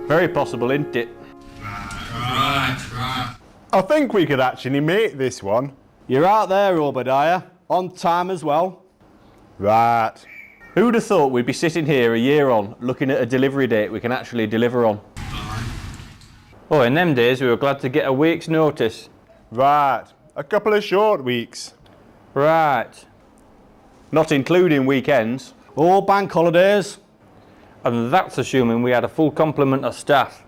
Very possible, isn't it? Right. I think we could actually make this one. You're out there, Obadiah. On time as well. Right. Who'd have thought we'd be sitting here a year on, looking at a delivery date we can actually deliver on? Oh, in them days we were glad to get a week's notice. Right. A couple of short weeks. Right. Not including weekends. All bank holidays. And that's assuming we had a full complement of staff.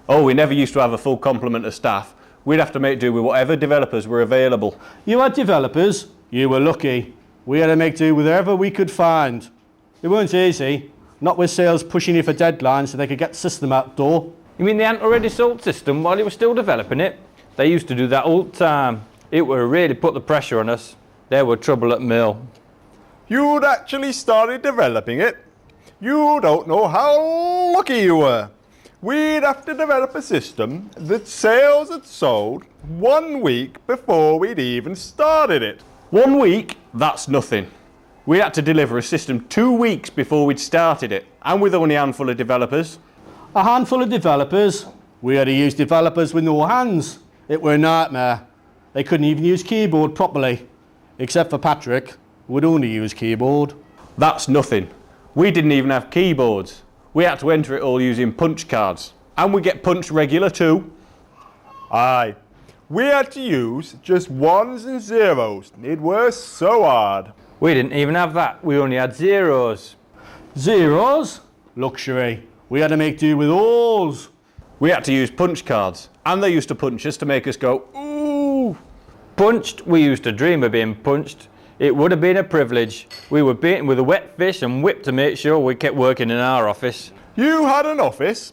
Oh, we never used to have a full complement of staff. We'd have to make do with whatever developers were available. You had developers. You were lucky. We had to make do with whatever we could find. It weren't easy. Not with sales pushing you for deadlines so they could get the system out the door. You mean they hadn't already sold system while they were still developing it? They used to do that all the time. It would really put the pressure on us. There were trouble at mill. You'd actually started developing it. You don't know how lucky you were. We'd have to develop a system that sales had sold 1 week before we'd even started it. 1 week? That's nothing. We had to deliver a system 2 weeks before we'd started it, and with only a handful of developers. A handful of developers. We had to use developers with no hands. It were a nightmare. They couldn't even use keyboard properly. Except for Patrick, who would only use keyboard. That's nothing. We didn't even have keyboards. We had to enter it all using punch cards. And we get punched regular too. Aye. We had to use just ones and zeros. It was so hard. We didn't even have that. We only had zeros. Zeros? Luxury. We had to make do with alls. We had to use punch cards. And they used to punch us to make us go, ooh. Punched? We used to dream of being punched. It would have been a privilege. We were beaten with a wet fish and whipped to make sure we kept working in our office. You had an office.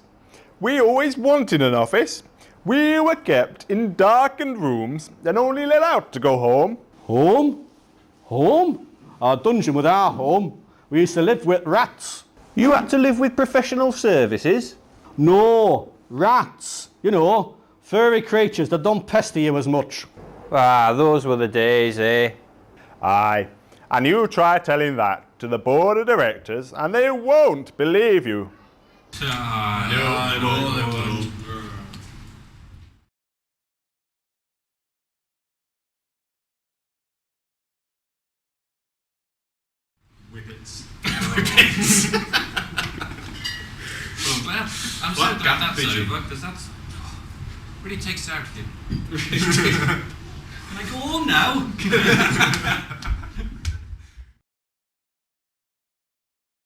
We always wanted an office. We were kept in darkened rooms and only let out to go home. Home? Home? Our dungeon was our home. We used to live with rats. You had to live with professional services? No, rats. You know, furry creatures that don't pester you as much. Ah, those were the days, eh? Aye. And you try telling that to the board of directors and they won't believe you. No, they won't. Whippets. Whippets. Well, I'm so glad that's over, because that's really takes it out of you. Can I go home now?